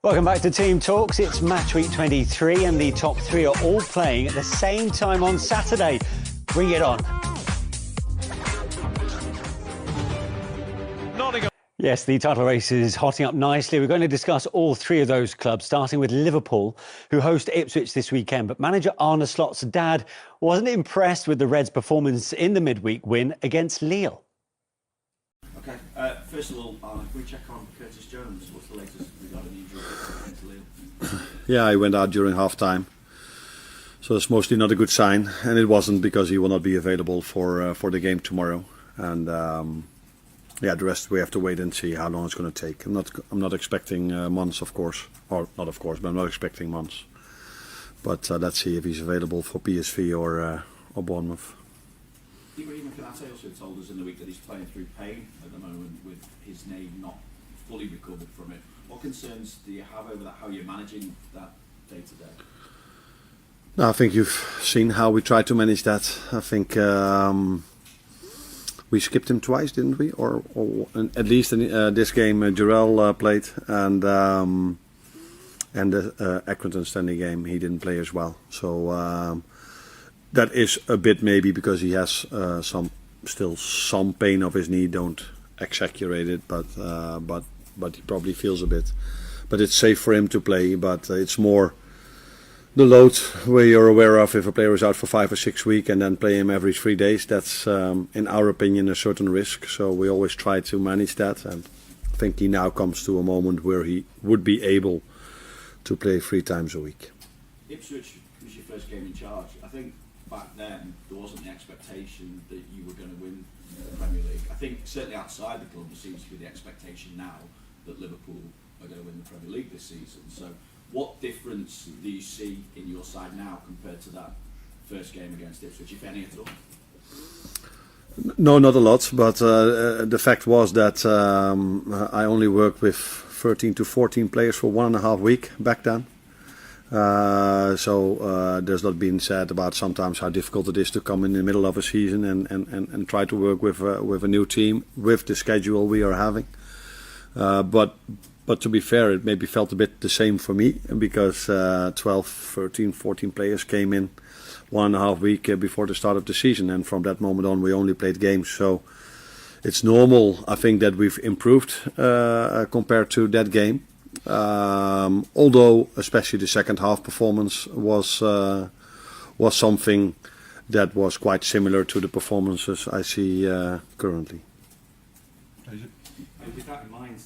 Welcome back to Team Talks. It's match week 23 and the top three are all playing at the same time on Saturday. Bring it on. Yes, the title race is hotting up nicely. We're going to discuss all three of those clubs, starting with Liverpool, who host Ipswich this weekend. But manager Arne Slot's dad wasn't impressed with the Reds' performance in the midweek win against Lille. Okay, first of all, Arne, can we check on Curtis Jones? What's the latest regarding the injury against Lille? Yeah, he went out during half-time. So it's mostly not a good sign. And it wasn't because he will not be available for the game tomorrow. And yeah, the rest we have to wait and see how long it's going to take. I'm not expecting months, of course, or not of course, but I'm not expecting months. But let's see if he's available for PSV or Bournemouth. Kieran McKenna also told us in the week that he's playing through pain at the moment with his knee not fully recovered from it. What concerns do you have over that? How you're managing that day to day? No, I think you've seen how we try to manage that. I think. We skipped him twice, didn't we? Or at least in this game, Jarell played, and the Accrington Stanley game he didn't play as well. So that is a bit maybe because he has still some pain of his knee. Don't exaggerate it, but he probably feels a bit. But it's safe for him to play. But it's more the load where you're aware of if a player is out for 5 or 6 weeks and then play him every 3 days, that's in our opinion a certain risk. So we always try to manage that, and I think he now comes to a moment where he would be able to play 3 times a week. Ipswich was your first game in charge. I think back then there wasn't the expectation that you were going to win the Premier League. I think certainly outside the club there seems to be the expectation now that Liverpool are going to win the Premier League this season. So what difference do you see in your side now compared to that first game against Ipswich, if any at all? No, not a lot, but the fact was that I only worked with 13 to 14 players for 1.5 weeks back then. So there's not been said about sometimes how difficult it is to come in the middle of a season and try to work with a new team with the schedule we are having. But to be fair, it maybe felt a bit the same for me because 12, 13, 14 players came in 1.5 weeks before the start of the season, and from that moment on we only played games. So it's normal, I think, that we've improved compared to that game. Although especially the second half performance was something that was quite similar to the performances I see currently. And with that in mind,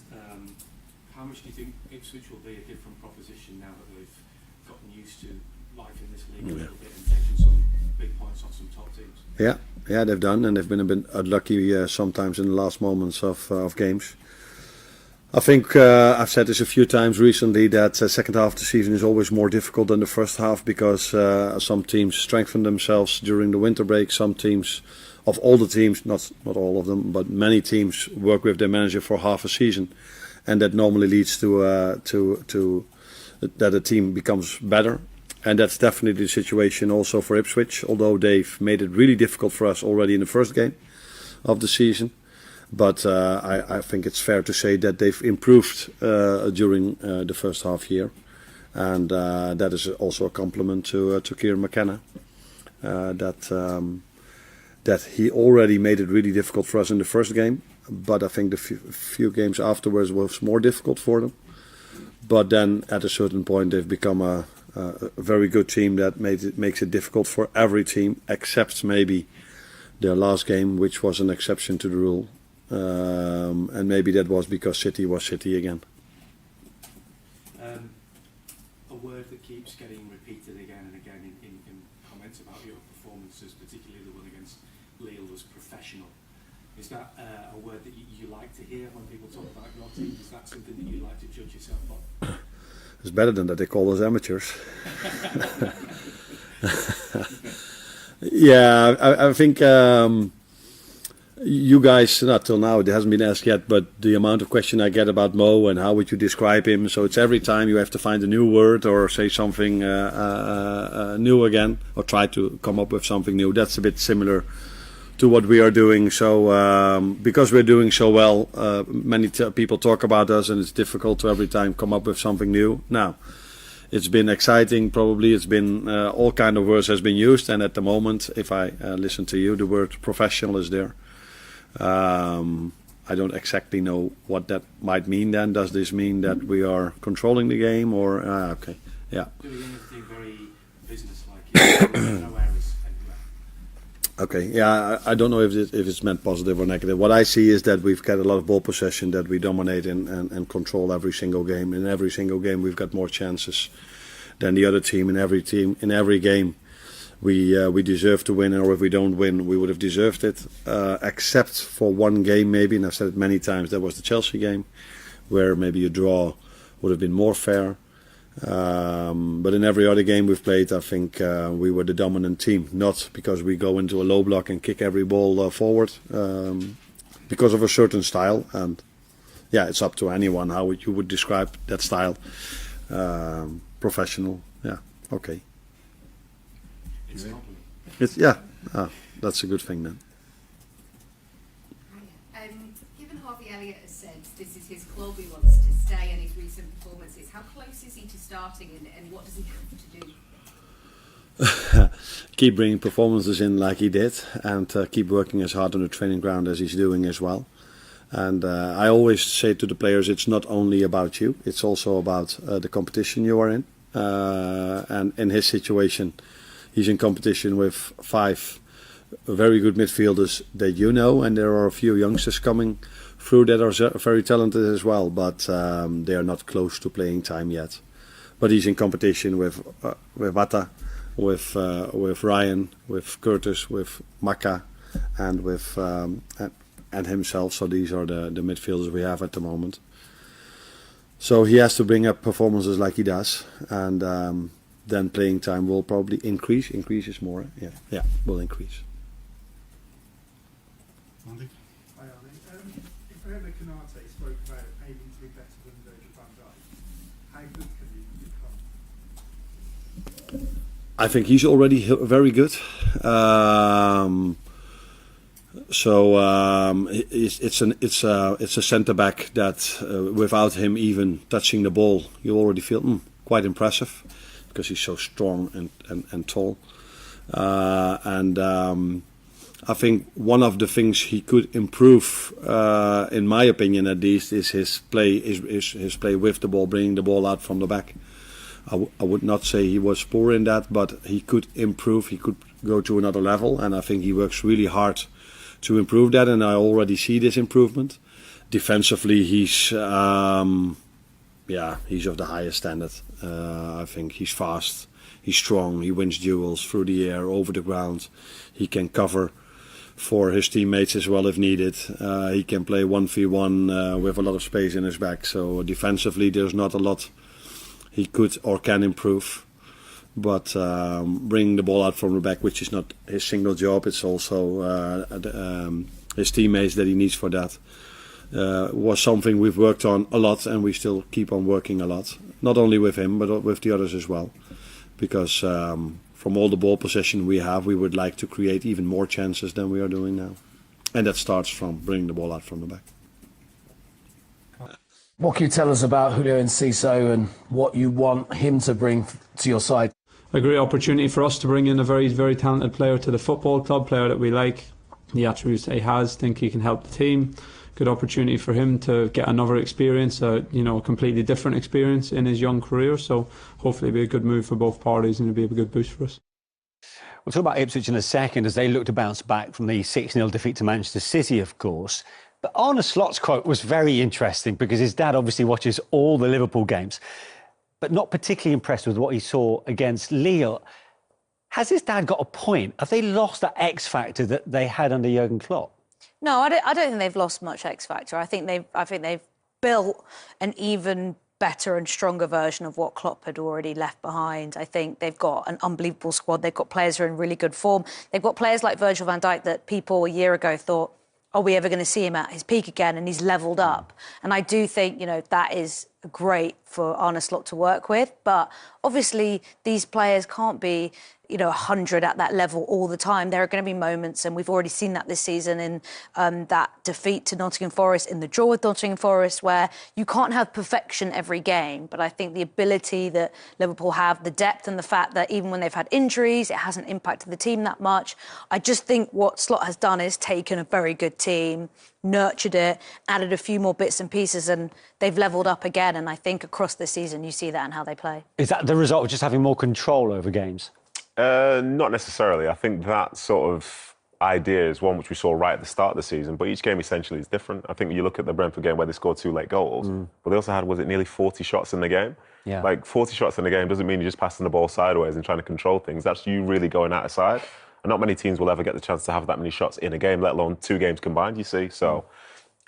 how much do you think Ipswich will be a different proposition now that they've gotten used to life in this league a little bit and taken some big points off some top teams? Yeah, they've done, and they've been a bit unlucky sometimes in the last moments of games. I think I've said this a few times recently that second half of the season is always more difficult than the first half because some teams strengthen themselves during the winter break. Some teams, of all the teams, not all of them, but many teams work with their manager for half a season. And that normally leads to that a team becomes better, and that's definitely the situation also for Ipswich. Although they've made it really difficult for us already in the first game of the season, but I think it's fair to say that they've improved during the first half year, and that is also a compliment to Kieran McKenna that he already made it really difficult for us in the first game. But I think the few games afterwards was more difficult for them. But then at a certain point they've become a very good team that makes it difficult for every team except maybe their last game, which was an exception to the rule. And maybe that was because City was City again. A word that keeps getting repeated again and again in comments about your performances, particularly the one against Lille, was professional. Is that a word that you like to hear when people talk about your team? Is that something that you like to judge yourself on? It's better than that they call us amateurs. Yeah, I think you guys, not till now, it hasn't been asked yet, but the amount of question I get about Mo and how would you describe him, so it's every time you have to find a new word or say something new again, or try to come up with something new. That's a bit similar to what we are doing. So because we're doing so well, many people talk about us, and it's difficult to every time come up with something new. Now, it's been exciting. Probably it's been all kind of words has been used, and at the moment, if I listen to you, the word professional is there. I don't exactly know what that might mean. Then does this mean that we are controlling the game, or okay, yeah? Doing everything very business-like. No errors anywhere. Okay, yeah, I don't know if it's meant positive or negative. What I see is that we've got a lot of ball possession, that we dominate and control every single game. In every single game, we've got more chances than the other team. In every game, we deserve to win, or if we don't win, we would have deserved it. Except for one game, maybe, and I've said it many times. That was the Chelsea game, where maybe a draw would have been more fair. But in every other game we've played, I think we were the dominant team. Not because we go into a low block and kick every ball forward, because of a certain style. And yeah, it's up to anyone how you would describe that style. Professional, yeah, okay. It's a compliment. It's, yeah, that's a good thing then. Given Harvey Elliott has said this is his club, he wants to stay, and his recent performances, how close is he to starting, and what does he have to do? Keep bringing performances in like he did, and keep working as hard on the training ground as he's doing as well. And I always say to the players, it's not only about you, it's also about the competition you are in. And in his situation, he's in competition with 5 very good midfielders that you know, and there are a few youngsters coming through that are very talented as well, but they are not close to playing time yet. But he's in competition with Wata, with Ryan, with Curtis, with Maka, and with and himself. So these are the midfielders we have at the moment. So he has to bring up performances like he does, and then playing time will probably increase. Increase is more, yeah, will increase. Andy? Hi, Arne. If Kieran McKenna spoke about aiming to be better than Virgil van Dijk, how good can you become? I think he's already very good. It's a centre back that without him even touching the ball, you already feel quite impressive, because he's so strong and tall. I think one of the things he could improve, in my opinion at least, is his play. His play with the ball, bringing the ball out from the back. I would not say he was poor in that, but he could improve. He could go to another level, and I think he works really hard to improve that. And I already see this improvement. Defensively, he's of the highest standard. I think he's fast, he's strong, he wins duels through the air, over the ground. He can cover for his teammates as well if needed. He can play 1v1 with a lot of space in his back. So defensively, there's not a lot he could or can improve. But bringing the ball out from the back, which is not his single job, it's also his teammates that he needs for that. Was something we've worked on a lot, and we still keep on working a lot. Not only with him, but with the others as well. Because from all the ball possession we have, we would like to create even more chances than we are doing now. And that starts from bringing the ball out from the back. What can you tell us about Julio Enciso and what you want him to bring to your side? A great opportunity for us to bring in a very, very talented player to the football club, player that we like, the attributes that he has, think he can help the team. Good opportunity for him to get another experience, a completely different experience in his young career. So hopefully it'll be a good move for both parties, and it'll be a good boost for us. We'll talk about Ipswich in a second as they look to bounce back from the 6-0 defeat to Manchester City, of course. But Arne Slot's quote was very interesting because his dad obviously watches all the Liverpool games, but not particularly impressed with what he saw against Lille. Has his dad got a point? Have they lost that X factor that they had under Jurgen Klopp? No, I don't think they've lost much X factor. I think they've built an even better and stronger version of what Klopp had already left behind. I think they've got an unbelievable squad. They've got players who are in really good form. They've got players like Virgil van Dijk that people a year ago thought, are we ever going to see him at his peak again? And he's levelled up. And I do think, that is great for Arne Slot to work with. But obviously, these players can't be 100 at that level all the time. There are going to be moments, and we've already seen that this season in that defeat to Nottingham Forest, in the draw with Nottingham Forest, where you can't have perfection every game. But I think the ability that Liverpool have, the depth and the fact that even when they've had injuries, it hasn't impacted the team that much. I just think what Slot has done is taken a very good team, nurtured it, added a few more bits and pieces, and they've levelled up again. And I think across the season, you see that in how they play. Is that the result of just having more control over games? Not necessarily. I think that sort of idea is one which we saw right at the start of the season, but each game essentially is different. I think you look at the Brentford game where they scored 2 late goals, but they also had, nearly 40 shots in the game? Yeah. Like, 40 shots in the game doesn't mean you're just passing the ball sideways and trying to control things. That's you really going out of side. And not many teams will ever get the chance to have that many shots in a game, let alone 2 games combined, you see. So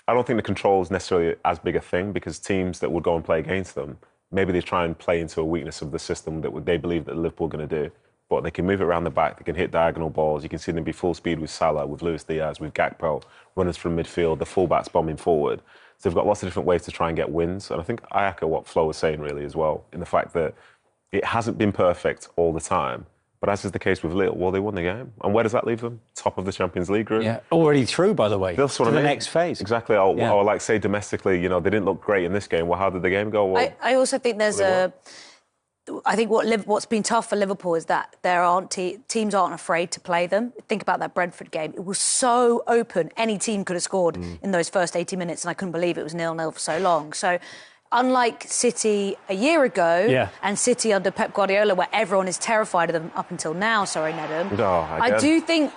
I don't think the control is necessarily as big a thing, because teams that would go and play against them, maybe they try and play into a weakness of the system that they believe that Liverpool are going to do. But they can move it around the back, they can hit diagonal balls. You can see them be full speed with Salah, with Luis Diaz, with Gakpo, runners from midfield, the fullbacks bombing forward. So they've got lots of different ways to try and get wins. And I think I echo what Flo was saying really as well, in the fact that it hasn't been perfect all the time. But as is the case with Lille, well, they won the game. And where does that leave them? Top of the Champions League group. Yeah, already through, by the way, That's to what I the mean. next phase. Exactly. Or like, say, domestically, they didn't look great in this game. Well, how did the game go? Well, I also think there's I think what's been tough for Liverpool is that there aren't teams aren't afraid to play them. Think about that Brentford game. It was so open. Any team could have scored in those first 80 minutes, and I couldn't believe it was 0-0 for so long. So unlike City a year ago and City under Pep Guardiola, where everyone is terrified of them up until now, Nedum.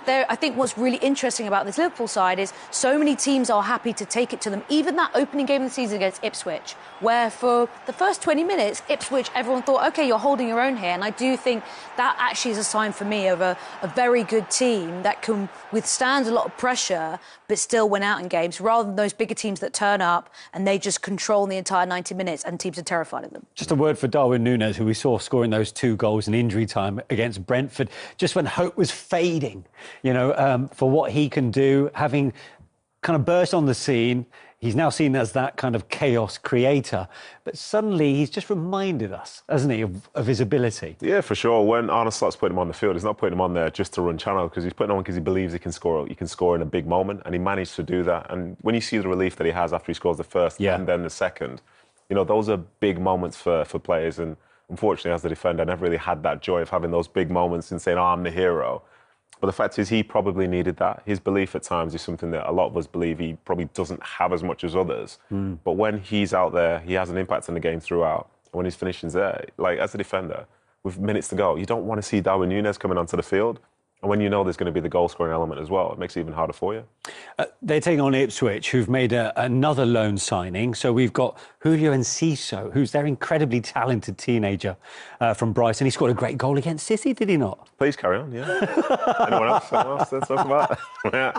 I think what's really interesting about this Liverpool side is so many teams are happy to take it to them. Even that opening game of the season against Ipswich, where for the first 20 minutes, Ipswich, everyone thought, OK, you're holding your own here. And I do think that actually is a sign for me of a very good team that can withstand a lot of pressure but still win out in games, rather than those bigger teams that turn up and they just control the entire 90 minutes and teams are terrified of them. Just a word for Darwin Núñez, who we saw scoring those 2 goals in injury time against Brentford, just when hope was fading, for what he can do, having kind of burst on the scene. He's now seen as that kind of chaos creator. But suddenly he's just reminded us, hasn't he, of his ability. Yeah, for sure. When Arne Slot's putting him on the field, he's not putting him on there just to run channel, because he's putting him on because he believes he can score in a big moment, and he managed to do that. And when you see the relief that he has after he scores the first and then the second, those are big moments for players. And unfortunately, as a defender, I never really had that joy of having those big moments and saying, I'm the hero. But the fact is, he probably needed that. His belief at times is something that a lot of us believe he probably doesn't have as much as others. But when he's out there, he has an impact on the game throughout. And when his finishing's there, like as a defender, with minutes to go, you don't want to see Darwin Núñez coming onto the field. And when there's going to be the goal-scoring element as well, it makes it even harder for you. They're taking on Ipswich, who've made another loan signing. So we've got Julio Enciso, who's their incredibly talented teenager from Brighton. He scored a great goal against City, did he not? Please carry on, yeah. Anyone else to talk about? Yeah.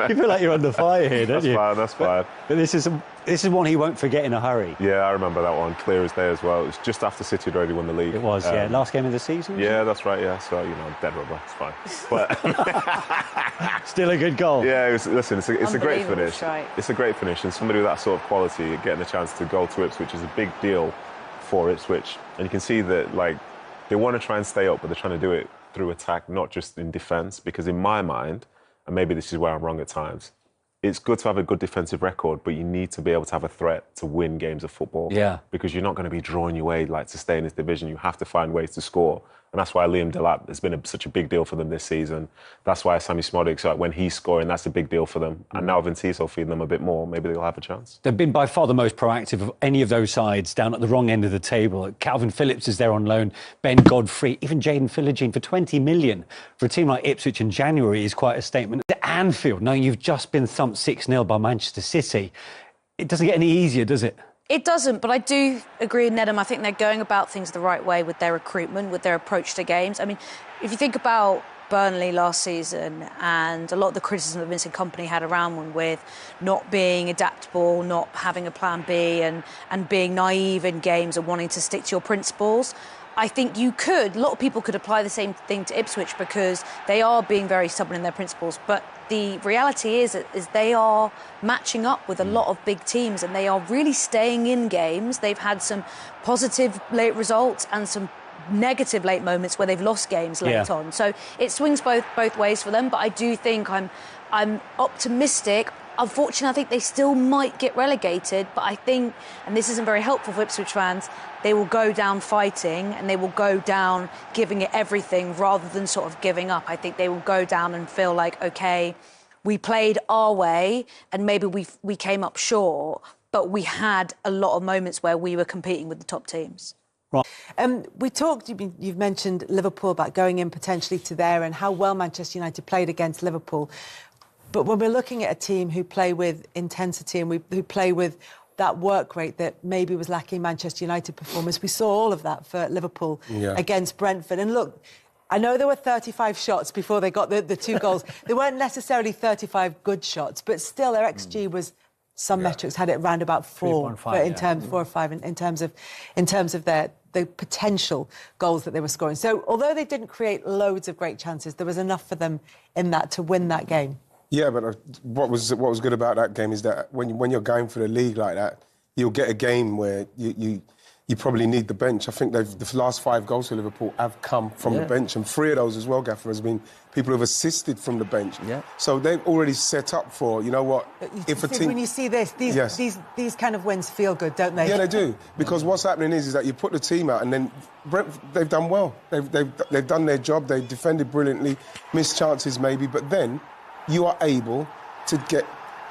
You feel like you're under fire here, don't you? That's fine. But this is one he won't forget in a hurry. Yeah, I remember that one, clear as day as well. It was just after City had already won the league. It was, last game of the season? Yeah, that's right, yeah. So, dead rubber, it's fine. But still a good goal. Yeah, it's a great finish. Strike. It's a great finish, and somebody with that sort of quality getting a chance to go to Ipswich is a big deal for Ipswich. And you can see that, they want to try and stay up, but they're trying to do it through attack, not just in defence. Because in my mind, and maybe this is where I'm wrong at times, it's good to have a good defensive record, but you need to be able to have a threat to win games of football. Yeah. Because you're not going to be drawing your way to stay in this division. You have to find ways to score. And that's why Liam Delap has been such a big deal for them this season. That's why Sammy Smodic, when he's scoring, that's a big deal for them. And now Enciso feeding them a bit more, maybe they'll have a chance. They've been by far the most proactive of any of those sides down at the wrong end of the table. Calvin Phillips is there on loan, Ben Godfrey, even Jayden Philogene for 20 million for a team like Ipswich in January is quite a statement. At Anfield, knowing you've just been thumped 6-0 by Manchester City, it doesn't get any easier, does it? It doesn't, but I do agree with Nedum. I think they're going about things the right way with their recruitment, with their approach to games. I mean, if you think about Burnley last season and a lot of the criticism that Vincent Kompany had around them with not being adaptable, not having a plan B and being naive in games and wanting to stick to your principles, I think a lot of people could apply the same thing to Ipswich because they are being very stubborn in their principles. But the reality is they are matching up with a lot of big teams and they are really staying in games. They've had some positive late results and some negative late moments where they've lost games late on. So it swings both ways for them. But I do think I'm optimistic. Unfortunately, I think they still might get relegated, but I think, and this isn't very helpful for Ipswich fans, they will go down fighting and they will go down giving it everything rather than sort of giving up. I think they will go down and feel like, OK, we played our way and maybe we came up short, but we had a lot of moments where we were competing with the top teams. We talked, you've mentioned Liverpool, about going in potentially to there and how well Manchester United played against Liverpool. But when we're looking at a team who play with intensity and who play with that work rate that maybe was lacking Manchester United performance, we saw all of that for Liverpool against Brentford. And look, I know there were 35 shots before they got the 2 goals. They weren't necessarily 35 good shots, but still their XG was, some metrics had it around about 4, but in terms 4 or 5 in terms of the potential goals that they were scoring. So although they didn't create loads of great chances, there was enough for them in that to win that game. Yeah, but what was good about that game is that when you're going for the league like that, you'll get a game where you probably need the bench. I think the last 5 goals for Liverpool have come from the bench, and 3 of those as well, Gaffer, has been people who've assisted from the bench. Yeah. So they've already set up for, you know what, if a team... When you see this, these kind of wins feel good, don't they? Yeah, they do. Because what's happening is that you put the team out and then they've done well. They've done their job, they've defended brilliantly, missed chances maybe, but then you are able to get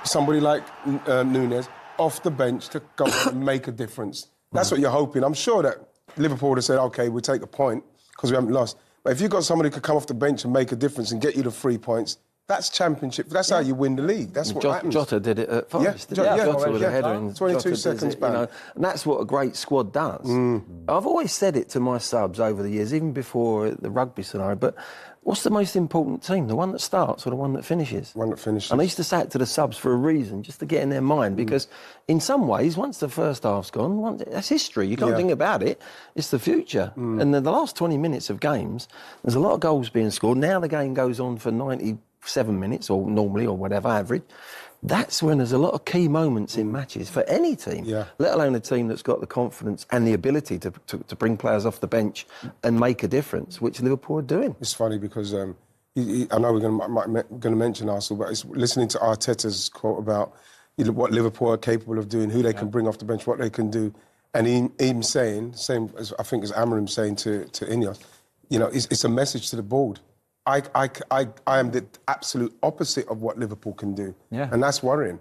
somebody like Núñez off the bench to go and make a difference. That's what you're hoping. I'm sure that Liverpool would have said, OK, we'll take a point because we haven't lost. But if you've got somebody who could come off the bench and make a difference and get you the 3 points, that's championship. That's how you win the league. That's what happens. Jota did it at Forest. Jota with a header in 22 seconds back. You know, and that's what a great squad does. I've always said it to my subs over the years, even before the rugby scenario, but what's the most important team? The one that starts or the one that finishes? One that finishes. And I used to say it to the subs for a reason, just to get in their mind, because in some ways, once the first half's gone, that's history. You can't think about it. It's the future. And then the last 20 minutes of games, there's a lot of goals being scored. Now the game goes on for 97 minutes, or normally, or whatever, average. That's when there's a lot of key moments in matches for any team, let alone a team that's got the confidence and the ability to bring players off the bench and make a difference, which Liverpool are doing. It's funny because I know we're going to mention Arsenal, but it's listening to Arteta's quote about what Liverpool are capable of doing, who they can bring off the bench, what they can do, and him saying, same as I think as Amarim saying to Ineos, you know, it's a message to the board. I am the absolute opposite of what Liverpool can do, and that's worrying.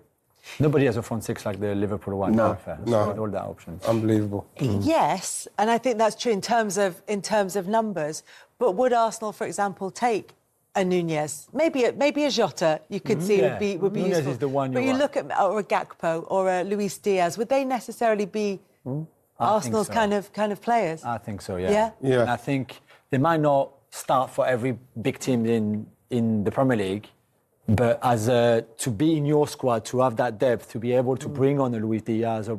Nobody has a front six like the Liverpool one. No. All the options. Unbelievable. Yes, and I think that's true in terms of numbers. But would Arsenal, for example, take a Núñez, maybe a Jota? You could see would be Núñez useful. is the one. But you look at or a Gakpo or a Luis Diaz. Would they necessarily be Arsenal's kind of players? I think so. Yeah. And I think they might not start for every big team in the Premier League, but to be in your squad, to have that depth, to be able to bring on a Luis Diaz,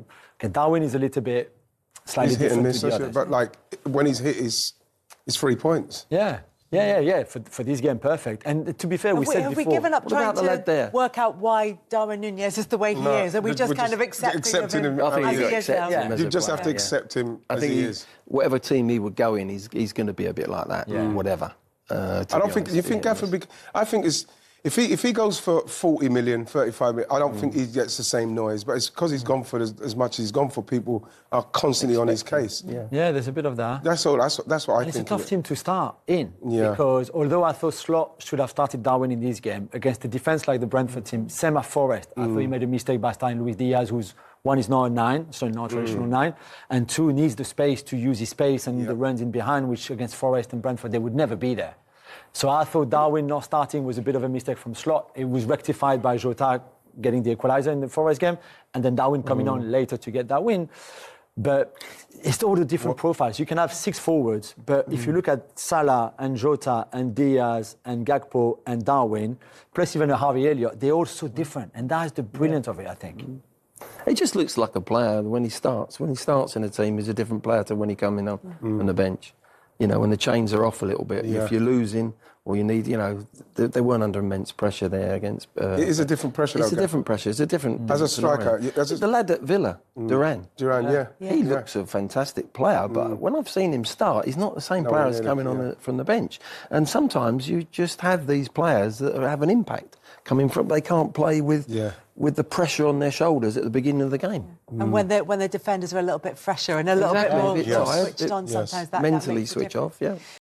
Darwin is a little bit slightly different to the others. But like when he's hit, it's 3 points. Yeah. For this game, perfect. And to be fair, we said before... Have we given up trying to work out why Darwin Núñez is the way he is? Are we just kind of accepting him I think as he is now? You just have to accept him as he is. Whatever team he would go in, he's going to be a bit like that, whatever. I don't think... You think Gaffer... I think it's... If he goes for 40 million, 35 million, I don't think he gets the same noise. But it's because he's gone for as much as he's gone for. People are constantly on his case. Yeah, there's a bit of that. That's all. That's what I think. It's a tough team to start in. Because although I thought Slot should have started Darwin in this game against a defence like the Brentford team, same at Forest, I thought he made a mistake by starting Luis Diaz, who's one is not a 9, so not a traditional 9, and 2 needs the space to use his space and the runs in behind, which against Forest and Brentford they would never be there. So I thought Darwin not starting was a bit of a mistake from Slot. It was rectified by Jota getting the equaliser in the Forest game, and then Darwin coming on later to get that win. But it's all the different profiles. You can have 6 forwards, but if you look at Salah and Jota and Diaz and Gakpo and Darwin, plus even a Harvey Elliott, they're all so different. And that's the brilliance of it, I think. He just looks like a player when he starts. When he starts in a team, he's a different player to when he comes in on the bench. you know, when the chains are off a little bit. Yeah. If you're losing or you need, you know, they weren't under immense pressure there against... it is a different pressure. It's a different pressure. It's a different... As a different striker... the lad at Villa, Duran. He looks a fantastic player, but when I've seen him start, he's not the same player as coming on from the bench. And sometimes you just have these players that have an impact coming from... They can't play with the pressure on their shoulders at the beginning of the game. And when the defenders are a little bit fresher and a little bit more switched on, sometimes that mentally makes a switch difference. off,